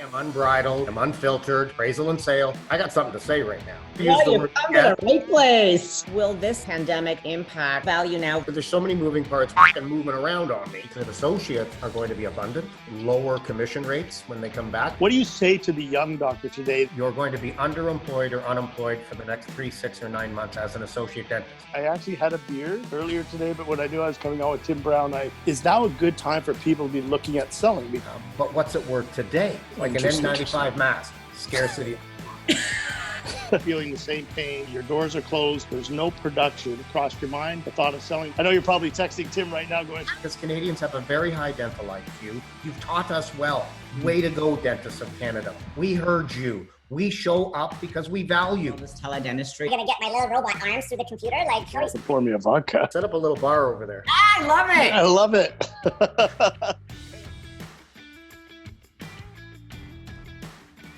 am unbridled, I'm unfiltered, appraisal and sale. I got something to say right now. Yeah, you've come to the right place. Will this pandemic impact value now? There's so many moving parts fucking moving around on me. And associates are going to be abundant, lower commission rates when they come back. What do you say to the young doctor today? You're going to be underemployed or unemployed for the next 3, 6, or 9 months as an associate dentist. I actually had a beer earlier today, but when I knew I was coming on with Tim Brown, is now a good time for people to be looking at selling? But what's it worth today? Like an N95 mask, scarcity. Feeling the same pain, your doors are closed, there's no production. Across your mind, the thought of selling. I know you're probably texting Tim right now going, because Canadians have a very high dental IQ. You've taught us well. Way to go, dentists of Canada. We heard you. We show up because we value. This teledentistry. I'm gonna get my little robot arms through the computer, like. pour me a vodka. Set up a little bar over there. I love it. I love it.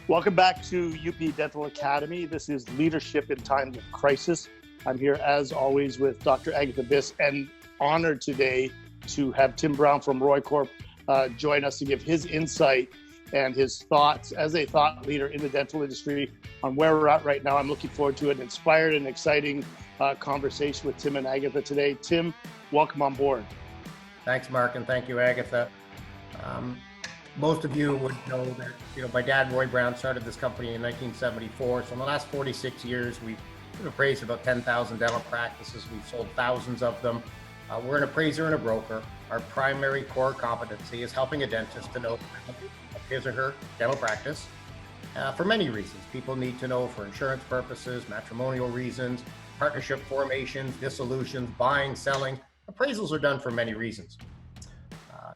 Welcome back to UP Dental Academy. This is Leadership in Times of Crisis. I'm here as always with Dr. Agatha Biss, and honored today to have Tim Brown from Roy Corp join us to give his insight and his thoughts as a thought leader in the dental industry on where we're at right now. I'm looking forward to an inspired and exciting conversation with Tim and Agatha today. Tim, welcome on board. Thanks, Mark, and thank you, Agatha. Most of you would know that, my dad, Roy Brown, started this company in 1974. So in the last 46 years, we've appraised about 10,000 dental practices. We've sold thousands of them. We're an appraiser and a broker. Our primary core competency is helping a dentist to know his or her dental practice for many reasons. People need to know for insurance purposes, matrimonial reasons, partnership formations, dissolutions, buying, selling. Appraisals are done for many reasons.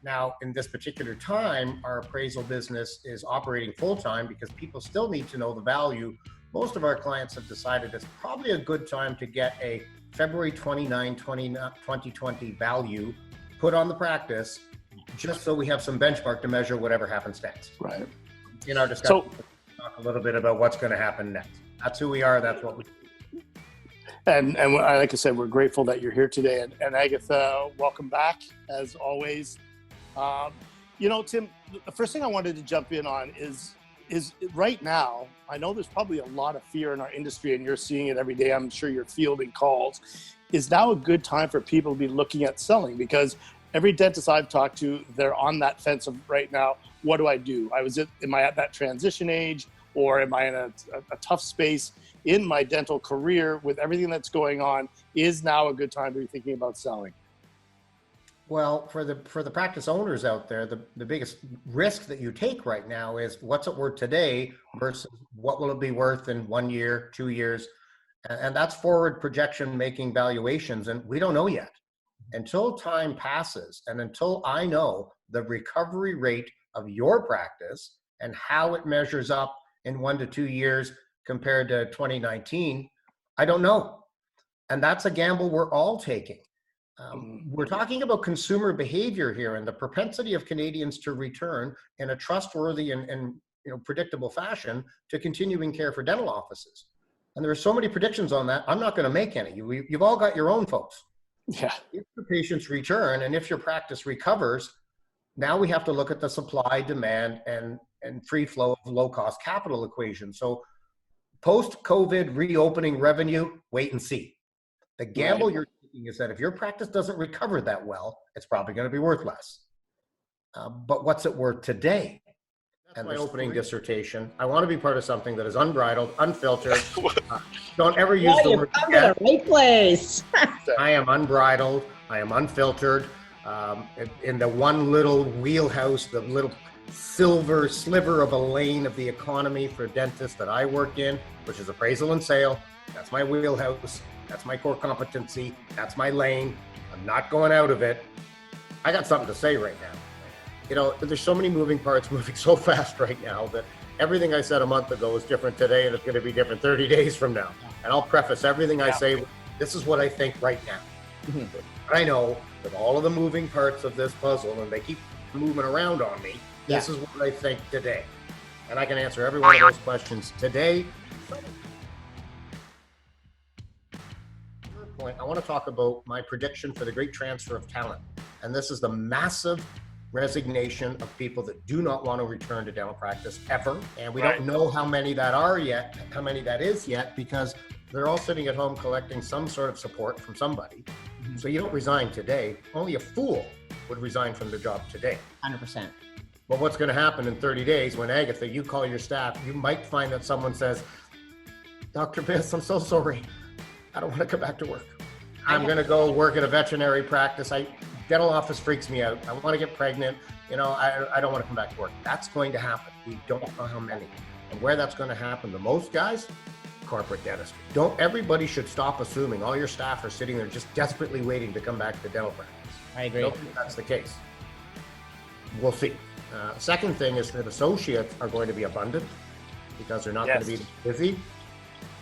Now, in this particular time, our appraisal business is operating full-time because people still need to know the value. Most of our clients have decided it's probably a good time to get a February 29, 2020 value put on the practice, just so we have some benchmark to measure whatever happens next. Right. In our discussion, we'll talk a little bit about what's going to happen next. That's who we are. That's what we do. And like I said, we're grateful that you're here today. And Agatha, welcome back, as always. Tim, the first thing I wanted to jump in on is right now, I know there's probably a lot of fear in our industry, and you're seeing it every day. I'm sure you're fielding calls. Is now a good time for people to be looking at selling? Because every dentist I've talked to, they're on that fence of right now, what do I do? Am I at that transition age, or am I in a tough space in my dental career with everything that's going on? Is now a good time to be thinking about selling? Well, for the practice owners out there, the biggest risk that you take right now is what's it worth today versus what will it be worth in 1 year, 2 years. And that's forward projection making valuations. And we don't know yet. Until time passes and until I know the recovery rate of your practice and how it measures up in 1 to 2 years compared to 2019, I don't know. And that's a gamble we're all taking. We're talking about consumer behavior here and the propensity of Canadians to return in a trustworthy and predictable fashion to continuing care for dental offices. And there are so many predictions on that. I'm not going to make any. You've all got your own, folks. Yeah. If the patients return and if your practice recovers, now we have to look at the supply, demand, and free flow of low-cost capital equation. So post-COVID reopening revenue, wait and see. The gamble you're taking is that if your practice doesn't recover that well, it's probably going to be worth less. But what's it worth today? That's my opening dissertation. I want to be part of something that is unbridled, unfiltered. Don't ever use the word. Come to the right place. I am unbridled. I am unfiltered. In the one little wheelhouse, the little silver sliver of a lane of the economy for dentists that I work in, which is appraisal and sale. That's my wheelhouse. That's my core competency. That's my lane. I'm not going out of it. I got something to say right now. There's so many moving parts moving so fast right now that everything I said a month ago is different today, and it's going to be different 30 days from now. And I'll preface everything I say with, this is what I think right now. But I know with all of the moving parts of this puzzle, and they keep moving around on me, this is what I think today. And I can answer every one of those questions today. Point, I want to talk about my prediction for the great transfer of talent. And this is the massive resignation of people that do not want to return to dental practice ever. And we don't know how many that are yet, how many that is yet, because they're all sitting at home collecting some sort of support from somebody. So you don't resign today. Only a fool would resign from their job today. 100%. But what's going to happen in 30 days when, Agatha, you call your staff, you might find that someone says, Dr. Biss, I'm so sorry. I don't want to come back to work. I'm going to go work at a veterinary practice. Dental office freaks me out. I want to get pregnant. I don't want to come back to work. That's going to happen. We don't know how many. And where that's going to happen the most, guys, corporate dentistry. Everybody should stop assuming all your staff are sitting there just desperately waiting to come back to dental practice. I agree. I don't think that's the case. We'll see. Second thing is that associates are going to be abundant because they're not going to be busy.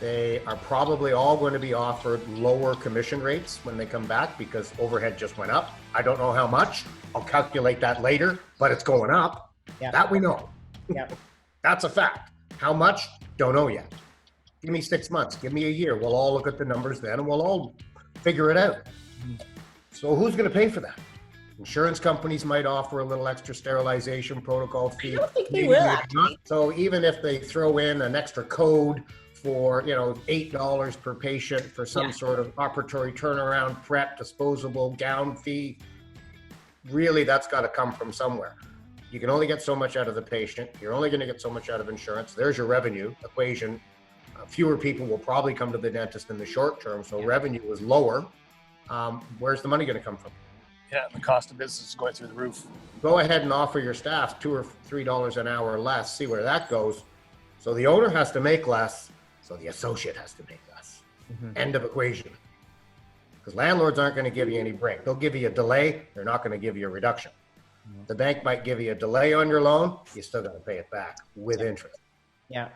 They are probably all going to be offered lower commission rates when they come back because overhead just went up. I don't know how much. I'll calculate that later, but it's going up. Yep. That we know. Yep. That's a fact. How much? Don't know yet. Give me 6 months. Give me a year. We'll all look at the numbers then and we'll all figure it out. So who's going to pay for that? Insurance companies might offer a little extra sterilization protocol fee. I don't think they will, actually. So even if they throw in an extra code for, $8 per patient for some sort of operatory turnaround, prep, disposable gown fee, really that's got to come from somewhere. You can only get so much out of the patient. You're only going to get so much out of insurance. There's your revenue equation. Fewer people will probably come to the dentist in the short term, so revenue is lower. Where's the money going to come from? Yeah, the cost of business is going through the roof. Go ahead and offer your staff $2 or $3 an hour less, see where that goes. So the owner has to make less, so the associate has to make less. End of equation. Because landlords aren't going to give you any break. They'll give you a delay, they're not going to give you a reduction. The bank might give you a delay on your loan, you still got to pay it back with interest. Yeah.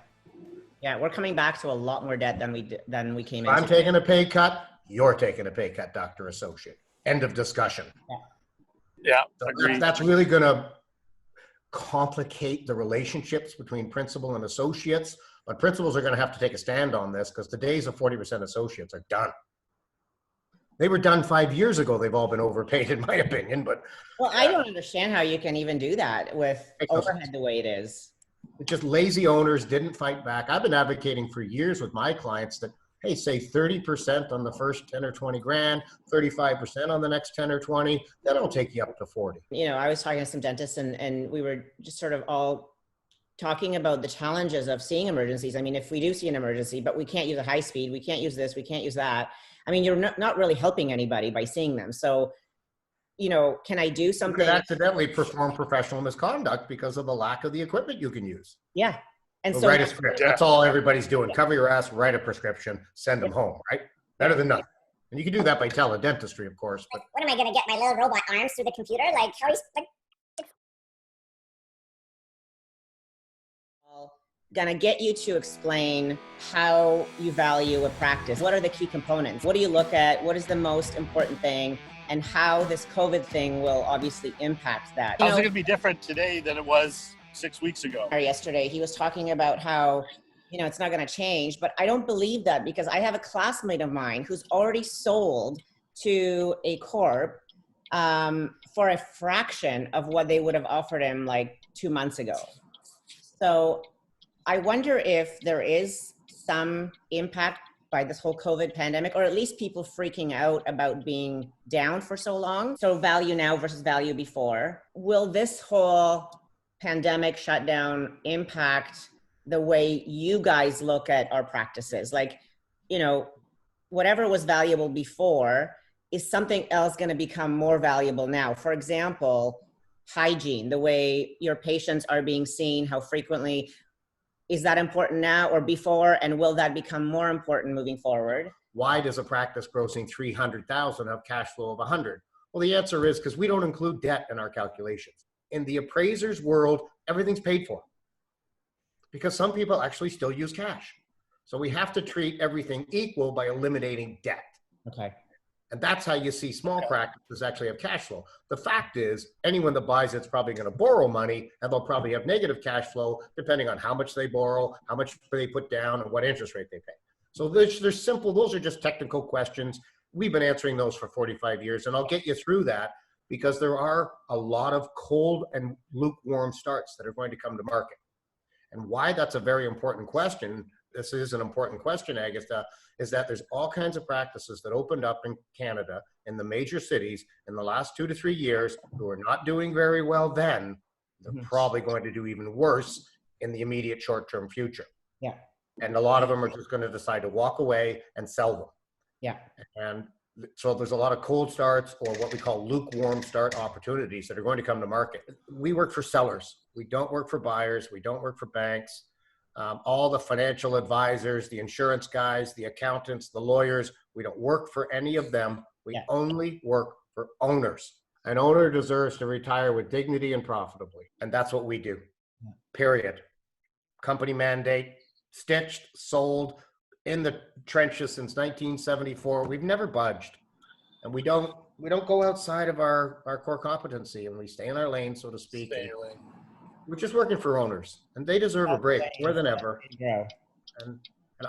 Yeah, we're coming back to a lot more debt than we came into. I'm taking a pay cut, you're taking a pay cut, Dr. Associate. End of discussion. Yeah, So that's really going to complicate the relationships between principal and associates, but principals are going to have to take a stand on this because the days of 40% associates are done. They were done 5 years ago. They've all been overpaid, in my opinion. But well, I don't understand how you can even do that with overhead the way it is. It's just lazy owners didn't fight back. I've been advocating for years with my clients that, hey, say 30% on the first 10 or 20 grand, 35% on the next 10 or 20, that'll take you up to 40. I was talking to some dentists and we were just sort of all talking about the challenges of seeing emergencies. I mean, if we do see an emergency, but we can't use a high speed, we can't use this, we can't use that. I mean, you're not really helping anybody by seeing them. So, can I do something? You could accidentally perform professional misconduct because of the lack of the equipment you can use. Yeah. And so write a script. That's all everybody's doing. Cover your ass, write a prescription, send them home, right? Better than nothing. And you can do that by teledentistry, of course. But what am I going to get my little robot arms through the computer? Like, how is gonna get you to explain how you value a practice. What are the key components? What do you look at? What is the most important thing? And how this COVID thing will obviously impact that. How's it gonna be different today than it was 6 weeks ago? Yesterday, he was talking about how, it's not gonna change, but I don't believe that because I have a classmate of mine who's already sold to a corp for a fraction of what they would have offered him like 2 months ago. So I wonder if there is some impact by this whole COVID pandemic, or at least people freaking out about being down for so long. So value now versus value before. Will this whole pandemic shutdown impact the way you guys look at our practices? Like, whatever was valuable before, is something else going to become more valuable now? For example, hygiene, the way your patients are being seen, how frequently. Is that important now or before, and will that become more important moving forward? Why does a practice grossing $300,000 have cash flow of $100,000? Well, the answer is because we don't include debt in our calculations. In the appraiser's world, everything's paid for because some people actually still use cash. So we have to treat everything equal by eliminating debt. Okay. And that's how you see small practices actually have cash flow. The fact is, anyone that buys it's probably going to borrow money, and they'll probably have negative cash flow depending on how much they borrow, how much they put down, and what interest rate they pay. So they're simple. Those are just technical questions. We've been answering those for 45 years, and I'll get you through that. because there are a lot of cold and lukewarm starts that are going to come to market. And why that's a very important question, this is an important question, Agatha, is that there's all kinds of practices that opened up in Canada in the major cities in the last 2 to 3 years who are not doing very well then. They're probably going to do even worse in the immediate short-term future. Yeah. And a lot of them are just going to decide to walk away and sell them. Yeah. And so there's a lot of cold starts or what we call lukewarm start opportunities that are going to come to market. We work for sellers. We don't work for buyers. We don't work for banks. All the financial advisors, the insurance guys, the accountants, the lawyers, we don't work for any of them. We only work for owners. An owner deserves to retire with dignity and profitably. And that's what we do. Period. Company mandate, stitched, sold, in the trenches since 1974. We've never budged, and we don't go outside of our core competency, and we stay in our lane, so to speak. We're just working for owners, and they deserve a break more than ever. And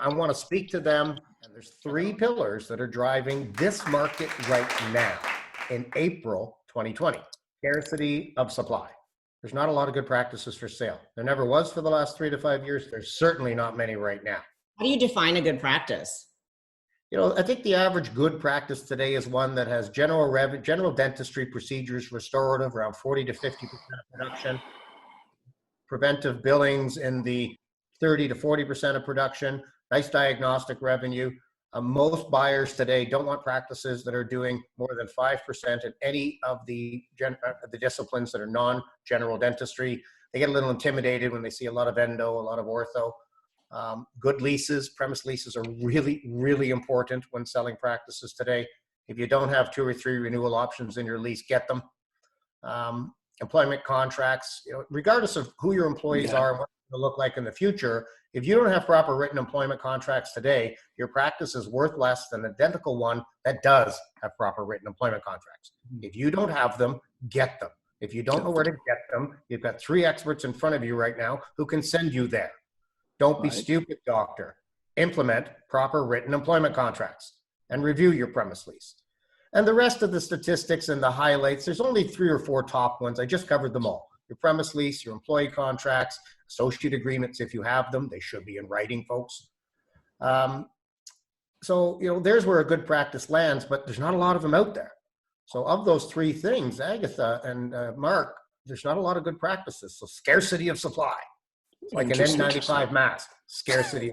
I want to speak to them. And there's 3 pillars that are driving this market right now in April 2020. Scarcity of supply. There's not a lot of good practices for sale. There never was for the last 3 to 5 years. There's certainly not many right now. How do you define a good practice? You know, I think the average good practice today is one that has general dentistry procedures, restorative, around 40 to 50% of production, preventive billings in the 30 to 40% of production, nice diagnostic revenue. Most buyers today don't want practices that are doing more than 5% in any of the disciplines that are non-general dentistry. They get a little intimidated when they see a lot of endo, a lot of ortho. Good leases, premise leases are really, really important when selling practices today. If you don't have 2 or 3 renewal options in your lease, get them. Employment contracts, you know, regardless of who your employees are and what they'll look like in the future, if you don't have proper written employment contracts today, your practice is worth less than an identical one that does have proper written employment contracts. If you don't have them, get them. If you don't know where to get them, you've got 3 experts in front of you right now who can send you there. Don't be stupid, doctor. Implement proper written employment contracts and review your premise lease. And the rest of the statistics and the highlights, there's only 3 or 4 top ones. I just covered them all. Your premise lease, your employee contracts, associate agreements, if you have them, they should be in writing, folks. So, you know, there's where a good practice lands, but there's not a lot of them out there. So of those 3 things, Agatha and Mark, there's not a lot of good practices. So scarcity of supply. Like an N95 mask, scarcity.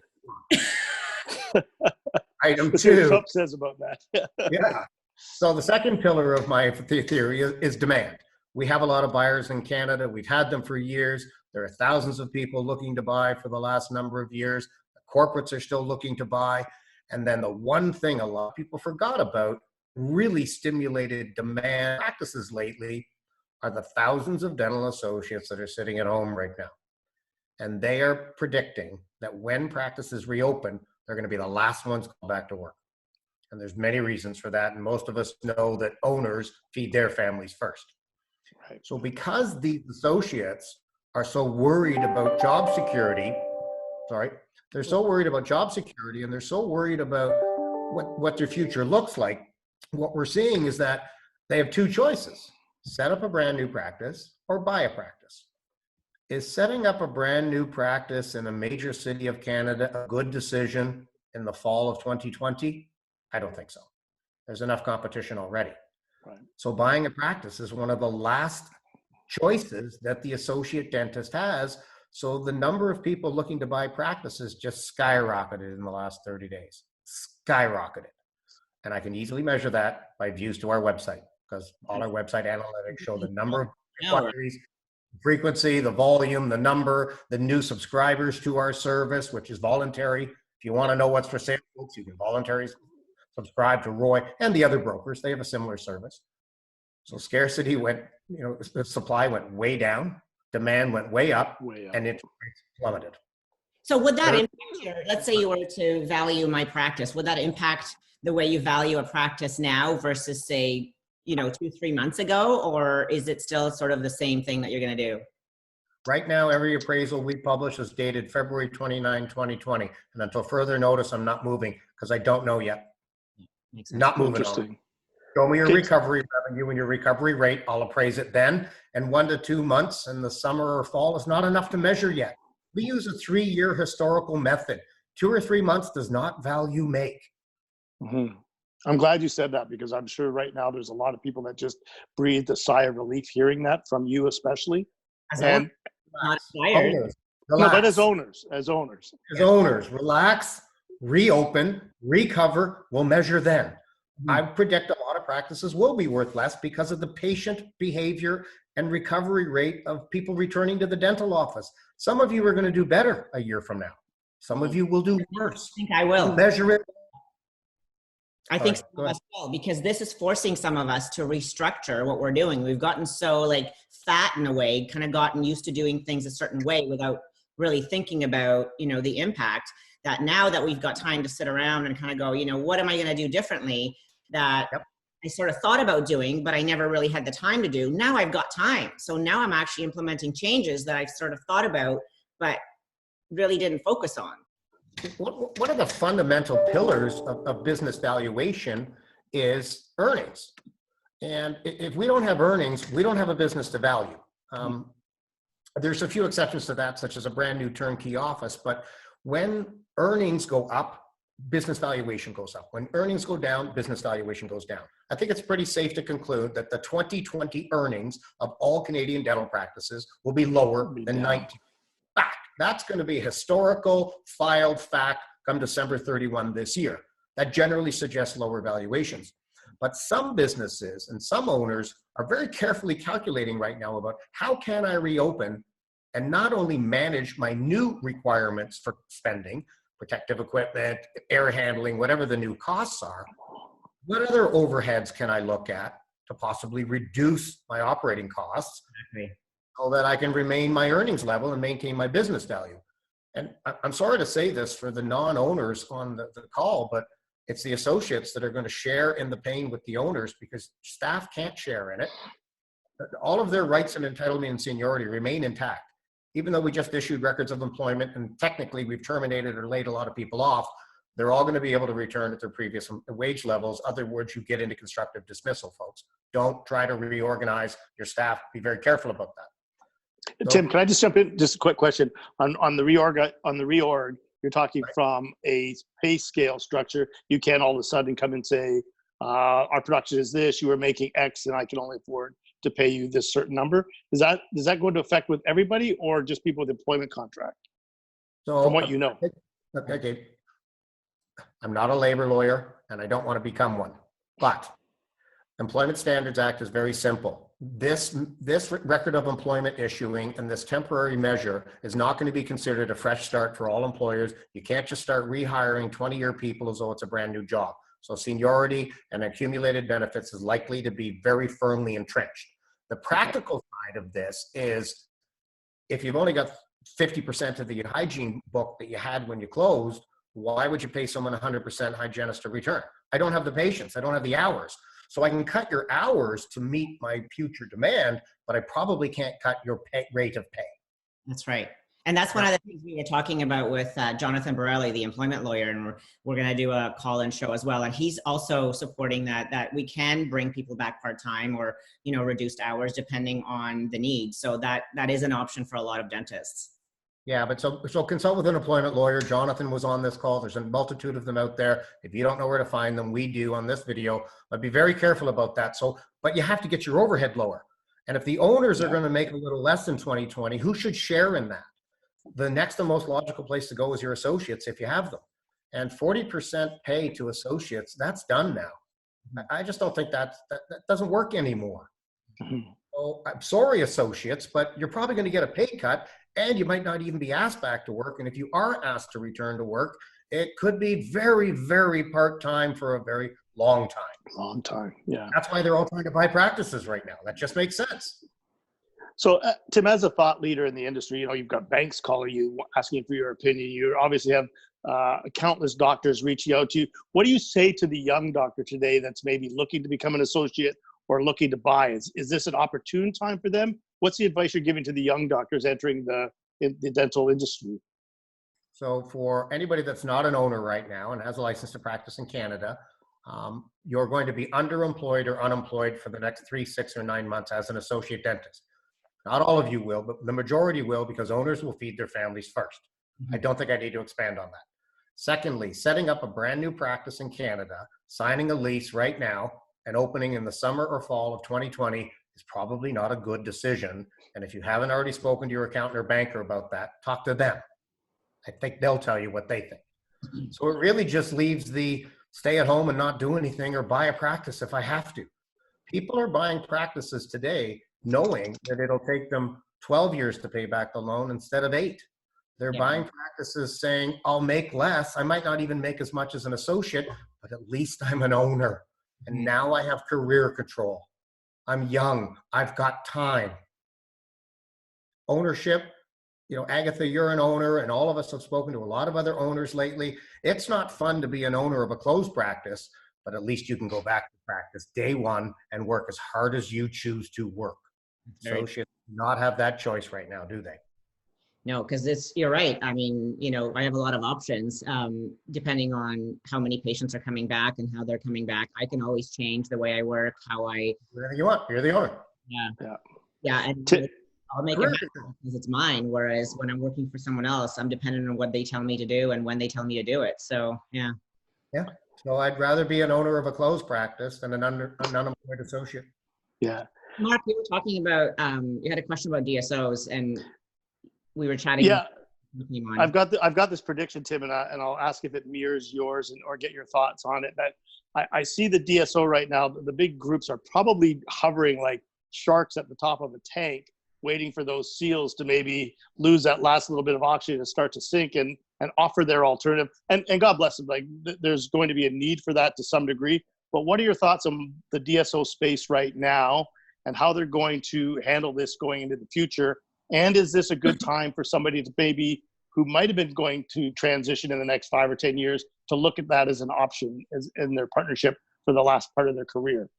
Item 2. Trump says about that. Yeah. So the second pillar of my theory is demand. We have a lot of buyers in Canada. We've had them for years. There are thousands of people looking to buy for the last number of years. The corporates are still looking to buy. And then the one thing a lot of people forgot about, really stimulated demand practices lately, are the thousands of dental associates that are sitting at home right now. And they are predicting that when practices reopen, they're going to be the last ones called back to work. And there's many reasons for that. And most of us know that owners feed their families first. Right. So because these associates are so worried about job security, they're so worried about job security and they're so worried about what their future looks like, what we're seeing is that they have 2 choices: set up a brand new practice or buy a practice. Is setting up a brand new practice in a major city of Canada a good decision in the fall of 2020? I don't think so. There's enough competition already. Right. So buying a practice is one of the last choices that the associate dentist has. So the number of people looking to buy practices just skyrocketed in the last 30 days. Skyrocketed. And I can easily measure that by views to our website, because all our website analytics show the number of inquiries, frequency, the volume, the number, the new subscribers to our service, which is voluntary. If you want to know what's for sale, folks, you can voluntarily subscribe to Roy and the other brokers. They have a similar service. So scarcity went, you know, the supply went way down, demand went way up, and interest rates plummeted. So would that impact your, let's say you were to value my practice, would that impact the way you value a practice now versus say, you know, 2-3 months ago, or is it still sort of the same thing that you're going to do? Right now, every appraisal we publish is dated February 29, 2020. And until further notice, I'm not moving because I don't know yet. Not moving on. Show me your Okay. recovery revenue and your recovery rate. I'll appraise it then. And 1 to 2 months in the summer or fall is not enough to measure yet. We use a 3-year historical method. 2 or 3 months does not value make. Mhm. I'm glad you said that, because I'm sure right now there's a lot of people that just breathed a sigh of relief hearing that from you, especially. As And not Relax. tired. Owners, no, but as relax. owners. As owners, relax, reopen, recover. We'll measure then. I predict a lot of practices will be worth less because of the patient behavior and recovery rate of people returning to the dental office. Some of you are going to do better a year from now. Some of you will do worse. I think I will. Measure it. I think Sorry, some of us will, because this is forcing some of us to restructure what we're doing. We've gotten so like fat in a way, kind of gotten used to doing things a certain way without really thinking about, the impact, that now that we've got time to sit around and kind of go, what am I going to do differently that Yep. I sort of thought about doing, but I never really had the time to do. Now I've got time. So now I'm actually implementing changes that I've sort of thought about, but really didn't focus on. One of the fundamental pillars of business valuation is earnings. And if we don't have earnings, we don't have a business to value. There's a few exceptions to that, such as a brand new turnkey office. But when earnings go up, business valuation goes up. When earnings go down, business valuation goes down. I think it's pretty safe to conclude that the 2020 earnings of all Canadian dental practices will be lower than 19. Fact. That's going to be a historical filed fact come December 31 this year. That generally suggests lower valuations. But some businesses and some owners are very carefully calculating right now about how can I reopen and not only manage my new requirements for spending, protective equipment, air handling, whatever the new costs are, what other overheads can I look at to possibly reduce my operating costs so that I can remain my earnings level and maintain my business value. And I'm sorry to say this for the non-owners on the call, but it's the associates that are going to share in the pain with the owners because staff can't share in it. All of their rights and entitlement and seniority remain intact. Even though we just issued records of employment and technically we've terminated or laid a lot of people off, they're all going to be able to return at their previous wage levels. Other words, you get into constructive dismissal, folks. Don't try to reorganize your staff. Be very careful about that. So, Tim, can I just jump in? Just a quick question on the reorg. On the reorg, you're talking from a pay scale structure. You can't all of a sudden come and say, our production is this, you were making X and I can only afford to pay you this certain number. Does that go into effect with everybody or just people with employment contract? so From what you know. Okay. I'm not a labor lawyer and I don't want to become one, but Employment Standards Act is very simple. This record of employment issuing and this temporary measure is not going to be considered a fresh start for all employers. You can't just start rehiring 20-year people as though it's a brand new job. So seniority and accumulated benefits is likely to be very firmly entrenched. The practical side of this is if you've only got 50% of the hygiene book that you had when you closed, why would you pay someone 100% hygienist to return? I don't have the patience. I don't have the hours. So I can cut your hours to meet my future demand, but I probably can't cut your rate of pay. That's right. And that's one of the things we were talking about with Jonathan Borelli, the employment lawyer, and we're going to do a call-in show as well. And he's also supporting that we can bring people back part-time or, reduced hours depending on the need. So that is an option for a lot of dentists. Yeah, but so consult with an employment lawyer. Jonathan was on this call. There's a multitude of them out there. If you don't know where to find them, we do on this video. But be very careful about that. But you have to get your overhead lower. And if the owners are going to make a little less in 2020, who should share in that? The next and most logical place to go is your associates if you have them. And 40% pay to associates, that's done now. I just don't think that doesn't work anymore. So I'm sorry, associates, but you're probably going to get a pay cut and you might not even be asked back to work. And if you are asked to return to work, it could be very, very part-time for a very long time. Long time, yeah. That's why they're all trying to buy practices right now. That just makes sense. So, Tim, as a thought leader in the industry, you've got banks calling you, asking for your opinion. You obviously have countless doctors reaching out to you. What do you say to the young doctor today that's maybe looking to become an associate or looking to buy? Is this an opportune time for them? What's the advice you're giving to the young doctors entering the dental industry? So for anybody that's not an owner right now and has a license to practice in Canada, you're going to be underemployed or unemployed for the next 3, 6, or 9 months as an associate dentist. Not all of you will, but the majority will, because owners will feed their families first. I don't think I need to expand on that. Secondly, setting up a brand new practice in Canada, signing a lease right now, and opening in the summer or fall of 2020 is probably not a good decision. And if you haven't already spoken to your accountant or banker about that, talk to them. I think they'll tell you what they think. So it really just leaves the stay at home and not do anything, or buy a practice if I have to. People are buying practices today knowing that it'll take them 12 years to pay back the loan instead of 8. They're buying practices saying, I'll make less. I might not even make as much as an associate, but at least I'm an owner. And now I have career control. I'm young. I've got time. Ownership, Agatha, you're an owner, and all of us have spoken to a lot of other owners lately. It's not fun to be an owner of a closed practice, but at least you can go back to practice day one and work as hard as you choose to work. Associates do not have that choice right now, do they? No, because you're right. I mean, I have a lot of options depending on how many patients are coming back and how they're coming back. I can always change the way I work, whatever you want. You're the owner. Yeah. And I'll make it happen because it's mine. Whereas when I'm working for someone else, I'm dependent on what they tell me to do and when they tell me to do it. So, yeah. So I'd rather be an owner of a closed practice than an unemployed associate. Yeah. Mark, you were talking about, you had a question about DSOs, and we were chatting. Yeah, I've got this prediction, Tim, and I'll ask if it mirrors yours or get your thoughts on it. That I see the DSO right now. The big groups are probably hovering like sharks at the top of a tank, waiting for those seals to maybe lose that last little bit of oxygen and start to sink and offer their alternative. And God bless them. Like there's going to be a need for that to some degree. But what are your thoughts on the DSO space right now and how they're going to handle this going into the future? And is this a good time for somebody to maybe who might have been going to transition in the next 5 or 10 years to look at that as an option as in their partnership for the last part of their career?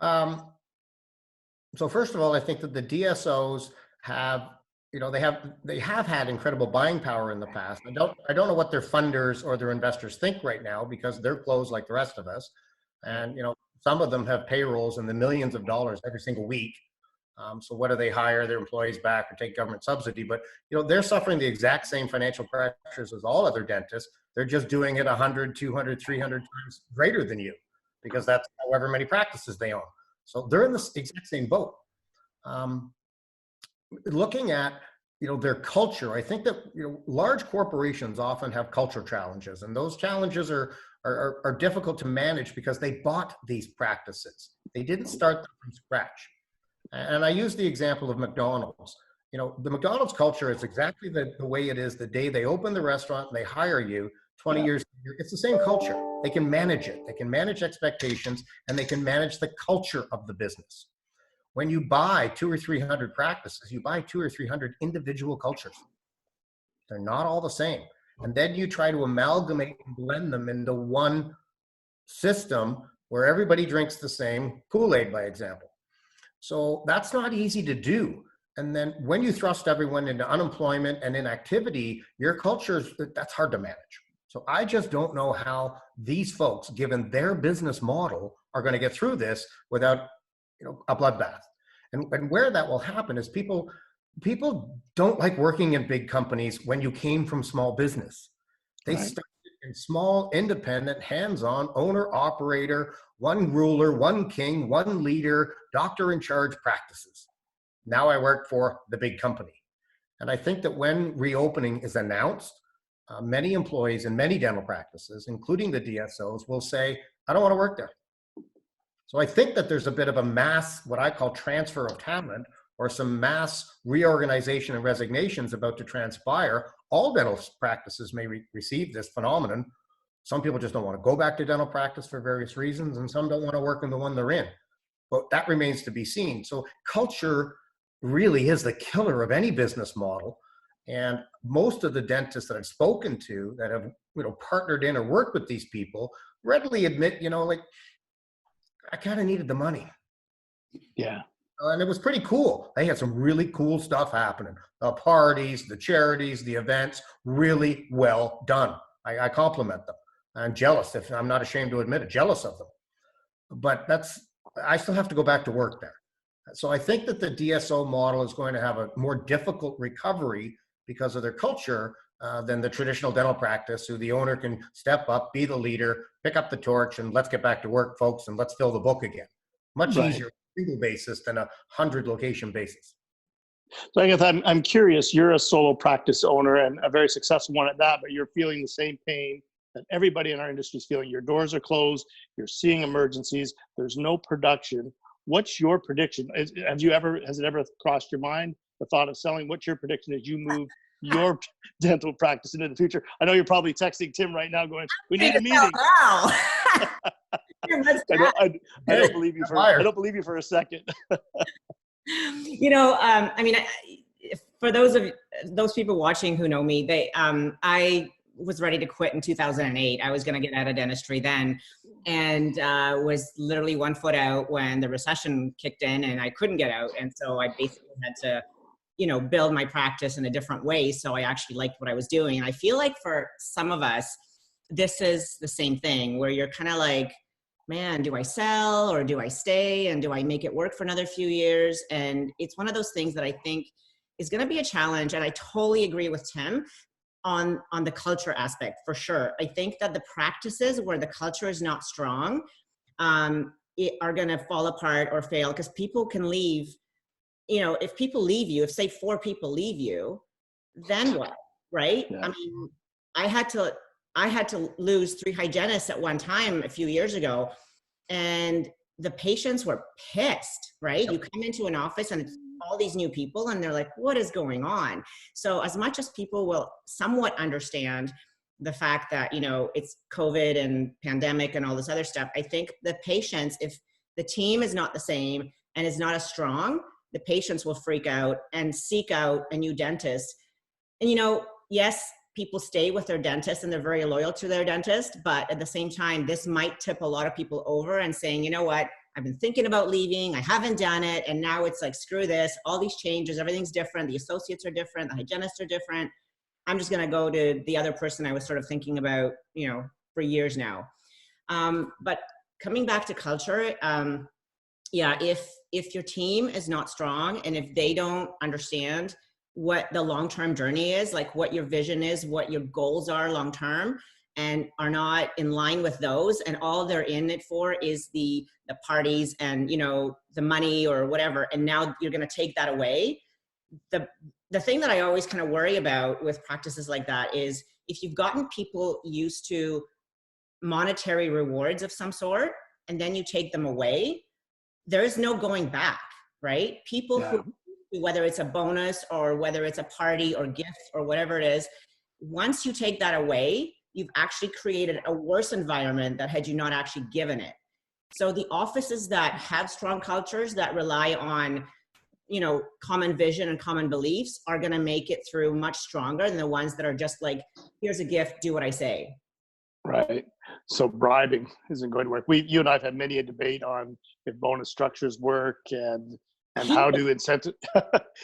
So first of all, I think that the DSOs have, they have had incredible buying power in the past. I don't know what their funders or their investors think right now, because they're closed like the rest of us. And, some of them have payrolls in the millions of dollars every single week. So whether they hire their employees back or take government subsidy, but they're suffering the exact same financial pressures as all other dentists. They're just doing it 100, 200, 300 times greater than you, because that's however many practices they own. So they're in the exact same boat. Looking at their culture, I think that large corporations often have culture challenges, and those challenges are difficult to manage because they bought these practices. They didn't start them from scratch. And I use the example of McDonald's. The McDonald's culture is exactly the way it is the day they open the restaurant and they hire you 20 years later. It's the same culture. They can manage it. They can manage expectations, and they can manage the culture of the business. When you buy 200 or 300 practices, you buy 200 or 300 individual cultures. They're not all the same. And then you try to amalgamate and blend them into one system where everybody drinks the same Kool-Aid, by example. So that's not easy to do. And then when you thrust everyone into unemployment and inactivity, your culture, that's hard to manage. So I just don't know how these folks, given their business model, are going to get through this without a bloodbath. And where that will happen is people don't like working in big companies when you came from small business. They started in small, independent, hands-on, owner-operator, one ruler, one king, one leader, doctor-in-charge practices. Now I work for the big company. And I think that when reopening is announced, many employees in many dental practices, including the DSOs, will say, I don't want to work there. So I think that there's a bit of a mass, what I call transfer of talent, or some mass reorganization and resignations about to transpire. All dental practices may receive this phenomenon. Some people just don't want to go back to dental practice for various reasons, and some don't want to work in the one they're in. But that remains to be seen. So culture really is the killer of any business model. And most of the dentists that I've spoken to that have partnered in or worked with these people readily admit, I kind of needed the money. Yeah. And it was pretty cool. They had some really cool stuff happening. The parties, the charities, the events, really well done. I compliment them. I'm jealous, if I'm not ashamed to admit it, jealous of them. But I still have to go back to work there. So I think that the DSO model is going to have a more difficult recovery because of their culture than the traditional dental practice, who the owner can step up, be the leader, pick up the torch, and let's get back to work, folks, and let's fill the book again. Much Right. easier on a single basis than a 100 location basis. So I guess I'm curious, you're a solo practice owner and a very successful one at that, but you're feeling the same pain that everybody in our industry is feeling. Your doors are closed, you're seeing emergencies, there's no production. What's your prediction? Has it ever crossed your mind, the thought of selling? What's your prediction as you move your dental practice into the future? I know you're probably texting Tim right now going, we need a meeting. I don't believe you for a second. For those people watching who know me, I was ready to quit in 2008. I was going to get out of dentistry then, and was literally 1 foot out when the recession kicked in, and I couldn't get out. And so I basically had to, build my practice in a different way. So I actually liked what I was doing. And I feel like for some of us, this is the same thing where you're kind of like, man, do I sell or do I stay? And do I make it work for another few years? And it's one of those things that I think is going to be a challenge. And I totally agree with Tim on the culture aspect, for sure. I think that the practices where the culture is not strong are going to fall apart or fail, because people can leave. If people leave you, if say 4 people leave you, then what, right? Yeah. I mean, I had to lose 3 hygienists at one time a few years ago, and the patients were pissed, right? You come into an office and it's all these new people and they're like, what is going on? So as much as people will somewhat understand the fact that, it's COVID and pandemic and all this other stuff, I think the patients, if the team is not the same and is not as strong, the patients will freak out and seek out a new dentist. And, yes, people stay with their dentist and they're very loyal to their dentist, but at the same time, this might tip a lot of people over and saying, you know what, I've been thinking about leaving, I haven't done it, and now it's like, screw this, all these changes, everything's different, the associates are different, the hygienists are different, I'm just gonna go to the other person I was sort of thinking about, for years now. But coming back to culture, if your team is not strong and if they don't understand what the long-term journey is, like what your vision is, what your goals are long-term, and are not in line with those, and all they're in it for is the parties and, the money or whatever, and now you're going to take that away. The thing that I always kind of worry about with practices like that is if you've gotten people used to monetary rewards of some sort, and then you take them away, there is no going back, right? People who, whether it's a bonus or whether it's a party or gift or whatever it is, once you take that away, you've actually created a worse environment that had you not actually given it. So the offices that have strong cultures that rely on, common vision and common beliefs are going to make it through much stronger than the ones that are just like, here's a gift, do what I say. Right. So bribing isn't going to work. You and I have had many a debate on if bonus structures work and how to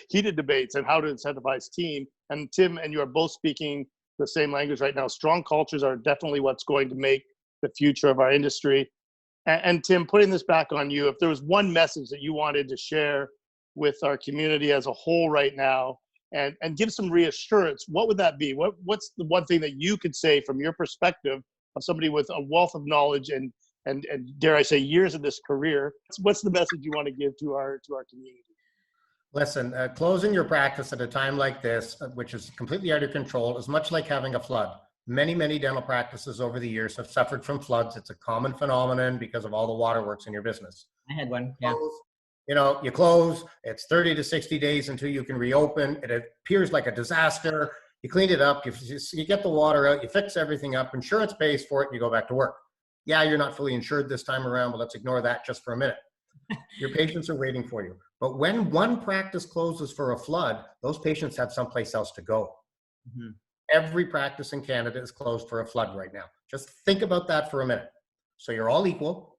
heated debates and how to incentivize team. And Tim and you are both speaking the same language right now. Strong cultures are definitely what's going to make the future of our industry. And Tim, putting this back on you, if there was one message that you wanted to share with our community as a whole right now and give some reassurance, what would that be? What's the one thing that you could say from your perspective of somebody with a wealth of knowledge and dare I say years of this career? What's the message you want to give to our community? Listen, closing your practice at a time like this, which is completely out of control, is much like having a flood. Many, many dental practices over the years have suffered from floods. It's a common phenomenon because of all the waterworks in your business. I had one, yeah. You close, it's 30 to 60 days until you can reopen. It appears like a disaster. You clean it up, you get the water out, you fix everything up, insurance pays for it, and you go back to work. Yeah, you're not fully insured this time around, but let's ignore that just for a minute. Your patients are waiting for you. But when one practice closes for a flood, those patients have someplace else to go. Mm-hmm. Every practice in Canada is closed for a flood right now. Just think about that for a minute. So you're all equal.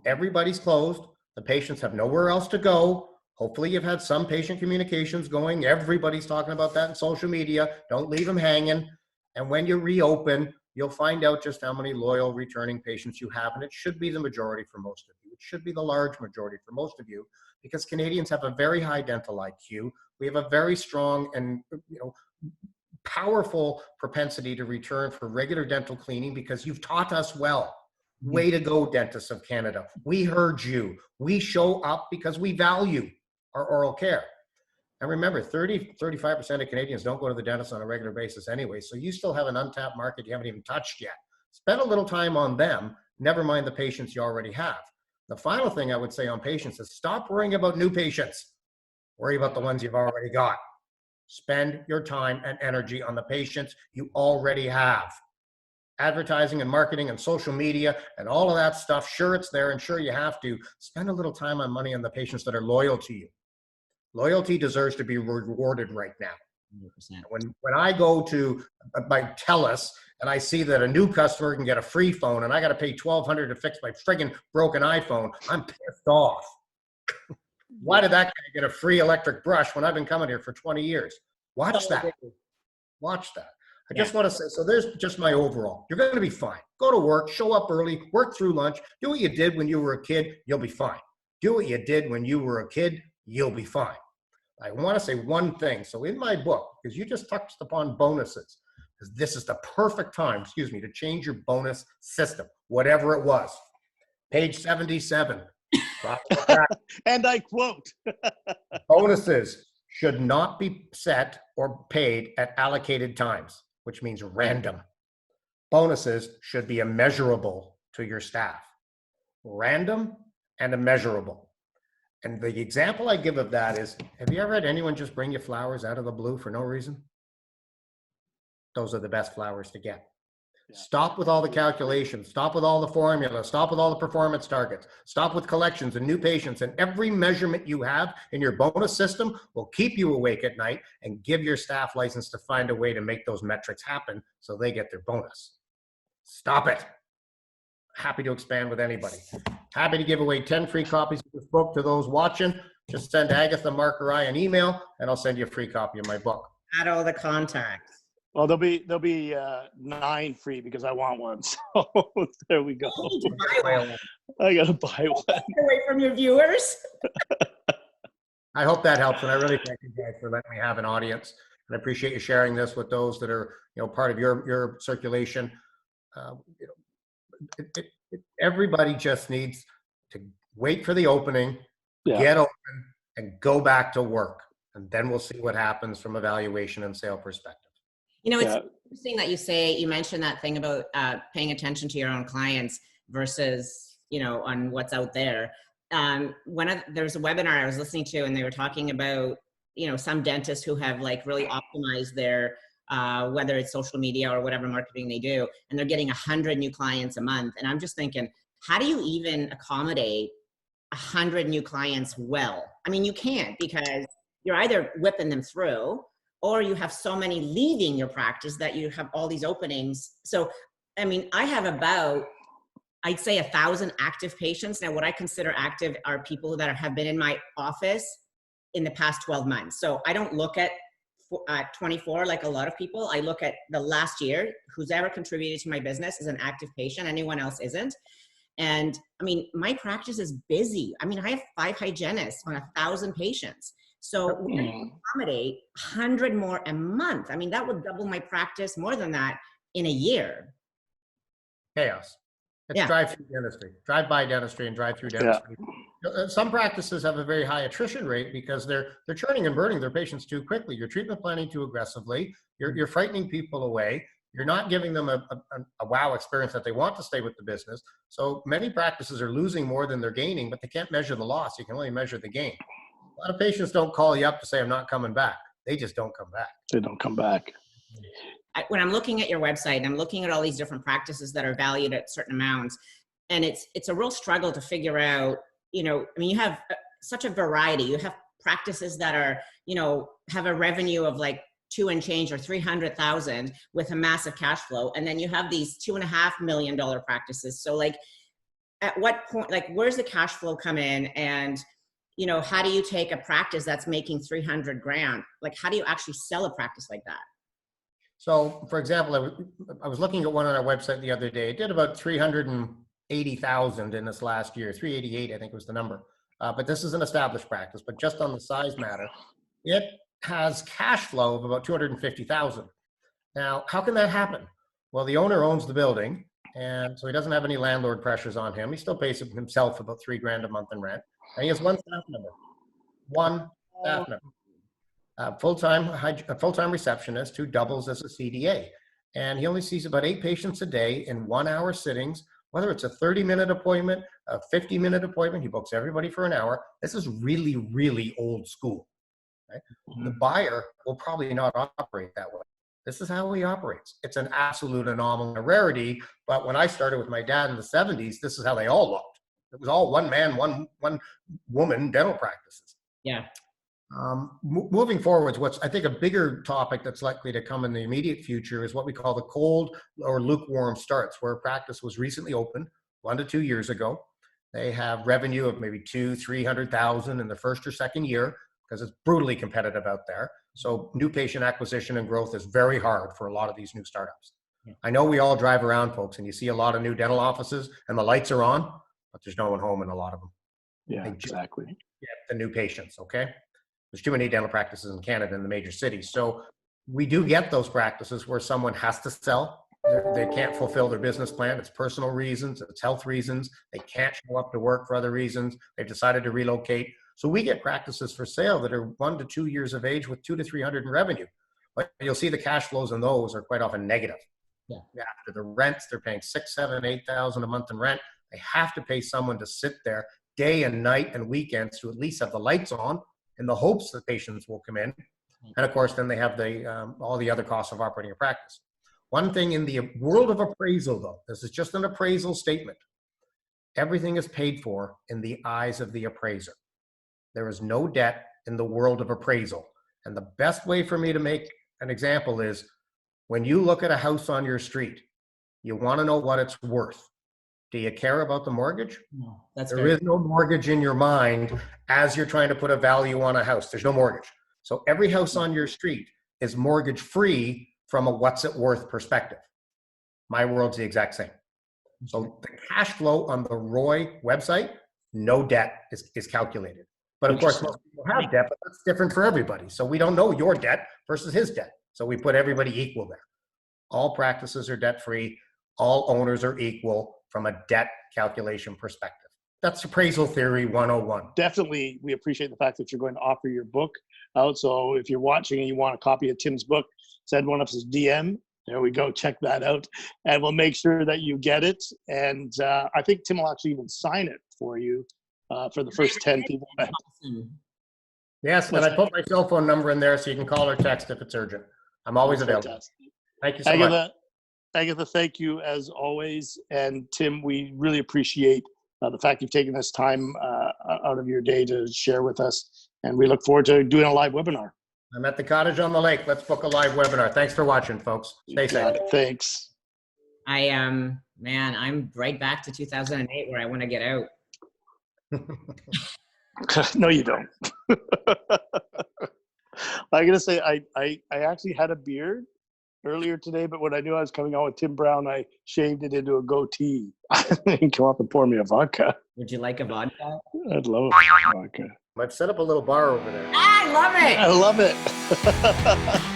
Everybody's closed. The patients have nowhere else to go. Hopefully you've had some patient communications going. Everybody's talking about that in social media. Don't leave them hanging. And when you reopen, you'll find out just how many loyal returning patients you have. And it should be the majority for most of you. It should be the large majority for most of you, because Canadians have a very high dental IQ. We have a very strong and powerful propensity to return for regular dental cleaning, because you've taught us well. Way to go, dentists of Canada. We heard you. We show up because we value our oral care. And remember, 35% of Canadians don't go to the dentist on a regular basis anyway. So you still have an untapped market you haven't even touched yet. Spend a little time on them, never mind the patients you already have. The final thing I would say on patients is stop worrying about new patients. Worry about the ones you've already got. Spend your time and energy on the patients you already have. Advertising and marketing and social media and all of that stuff, sure, it's there, and sure, you have to spend a little time and money on the patients that are loyal to you. Loyalty deserves to be rewarded right now. 100%. When I go to my TELUS and I see that a new customer can get a free phone and I got to pay $1,200 to fix my friggin' broken iPhone, I'm pissed off. Why did that guy get a free electric brush when I've been coming here for 20 years? Watch that. Watch that. I just want to say, so there's just my overall. You're going to be fine. Go to work, show up early, work through lunch, do what you did when you were a kid, you'll be fine. Do what you did when you were a kid, you'll be fine. I want to say one thing. So in my book, because you just touched upon bonuses, because this is the perfect time, to change your bonus system, whatever it was. Page 77. And I quote, bonuses should not be set or paid at allocated times, which means random. Bonuses should be immeasurable to your staff. Random and immeasurable. And the example I give of that is, have you ever had anyone just bring you flowers out of the blue for no reason? Those are the best flowers to get. Yeah. Stop with all the calculations. Stop with all the formulas. Stop with all the performance targets. Stop with collections and new patients. And every measurement you have in your bonus system will keep you awake at night and give your staff license to find a way to make those metrics happen so they get their bonus. Stop it. Happy to expand with anybody. Happy to give away 10 free copies of this book to those watching. Just send Agatha, Mark, or I an email, and I'll send you a free copy of my book. Add all the contacts. Well, there'll be 9 free because I want one. So there we go. You need to buy one. I gotta buy one. Take away from your viewers. I hope that helps, and I really thank you guys for letting me have an audience. And I appreciate you sharing this with those that are, part of your circulation. Everybody just needs to wait for the opening, get open, and go back to work, and then we'll see what happens from a valuation and sale perspective. It's interesting that you mentioned that thing about paying attention to your own clients versus, on what's out there. There's a webinar I was listening to, and they were talking about, some dentists who have really optimized their, whether it's social media or whatever marketing they do, and they're getting 100 new clients a month. And I'm just thinking, how do you even accommodate 100 new clients well? I mean, you can't, because you're either whipping them through, or you have so many leaving your practice that you have all these openings. So, I mean, I have about, I'd say 1,000 active patients. Now, what I consider active are people that have been in my office in the past 12 months. So I don't look at 24 like a lot of people. I look at the last year. Who's ever contributed to my business is an active patient. Anyone else isn't. And I mean, my practice is busy. I mean, I have 5 hygienists on 1,000 patients. So we can accommodate 100 more a month. I mean, that would double my practice, more than that, in a year. Chaos. It's drive-through dentistry, drive-by dentistry, and drive-through dentistry. Some practices have a very high attrition rate because they're churning and burning their patients too quickly. You're treatment planning too aggressively. You're frightening people away. You're not giving them a wow experience that they want to stay with the business. So many practices are losing more than they're gaining, but they can't measure the loss. You can only measure the gain. A lot of patients don't call you up to say, I'm not coming back. They just don't come back. They don't come back. When I'm looking at your website, I'm looking at all these different practices that are valued at certain amounts. And it's a real struggle to figure out, I mean, you have such a variety. You have practices that are, have a revenue of like 2 and change or 300,000 with a massive cash flow. And then you have these $2.5 million practices. So like, at what point, like, where's the cash flow come in? And how do you take a practice that's making 300 grand? Like, how do you actually sell a practice like that? So, for example, I was looking at one on our website the other day. It did about 380,000 in this last year. 388, I think was the number. But this is an established practice. But just on the size matter, it has cash flow of about 250,000. Now, how can that happen? Well, the owner owns the building, and so he doesn't have any landlord pressures on him. He still pays himself about $3,000 a month in rent, and he has one staff member. One staff member. A full-time receptionist who doubles as a CDA. And he only sees about 8 patients a day in 1-hour sittings, whether it's a 30-minute appointment, a 50-minute appointment, he books everybody for an hour. This is really, really old school. Right? The buyer will probably not operate that way. This is how he operates. It's an absolute anomaly, a rarity, but when I started with my dad in the 70s, this is how they all looked. It was all one man, one woman dental practices. Yeah. Moving forwards, what's I think a bigger topic that's likely to come in the immediate future is what we call the cold or lukewarm starts, where a practice was recently opened 1 to 2 years ago. They have revenue of maybe 200,000-300,000 in the first or second year because it's brutally competitive out there. So new patient acquisition and growth is very hard for a lot of these new startups. Yeah. I know we all drive around, folks, and you see a lot of new dental offices and the lights are on, but there's no one home in a lot of them. Yeah, exactly. Get the new patients, okay? There's too many dental practices in Canada in the major cities. So we do get those practices where someone has to sell. They can't fulfill their business plan. It's personal reasons, it's health reasons. They can't show up to work for other reasons. They've decided to relocate. So we get practices for sale that are 1 to 2 years of age with 200 to 300 in revenue. But you'll see the cash flows on those are quite often negative. Yeah. After the rents, they're paying 6,000, 7,000, 8,000 a month in rent. They have to pay someone to sit there day and night and weekends to at least have the lights on in the hopes that patients will come in. And of course, then they have all the other costs of operating a practice. One thing in the world of appraisal, though, this is just an appraisal statement. Everything is paid for in the eyes of the appraiser. There is no debt in the world of appraisal. And the best way for me to make an example is when you look at a house on your street, you want to know what it's worth. Do you care about the mortgage? No, that's There is no mortgage in your mind as you're trying to put a value on a house. There's no mortgage. So every house on your street is mortgage free from a what's it worth perspective. My world's the exact same. So the cash flow on the ROI website, no debt is calculated. But of course, most people have debt, but that's different for everybody. So we don't know your debt versus his debt. So we put everybody equal there. All practices are debt free. All owners are equal from a debt calculation perspective. That's appraisal theory 101. Definitely, we appreciate the fact that you're going to offer your book out. So if you're watching and you want a copy of Tim's book, send one of us DM. There we go. Check that out. And we'll make sure that you get it. And I think Tim will actually even sign it for you for the first 10 people. Yes, and I put my cell phone number in there so you can call or text if it's urgent. I'm always available. Fantastic. Thank you so much. Agatha, thank you as always. And Tim, we really appreciate the fact you've taken this time out of your day to share with us. And we look forward to doing a live webinar. I'm at the cottage on the lake. Let's book a live webinar. Thanks for watching, folks. Stay safe. Thanks. I'm right back to 2008 where I want to get out. No, you don't. I'm gonna say I actually had a beard earlier today, but when I knew I was coming on with Tim Brown, I shaved it into a goatee. And come up and pour me a vodka. Would you like a vodka? I'd love a vodka. I've set up a little bar over there. I love it. I love it.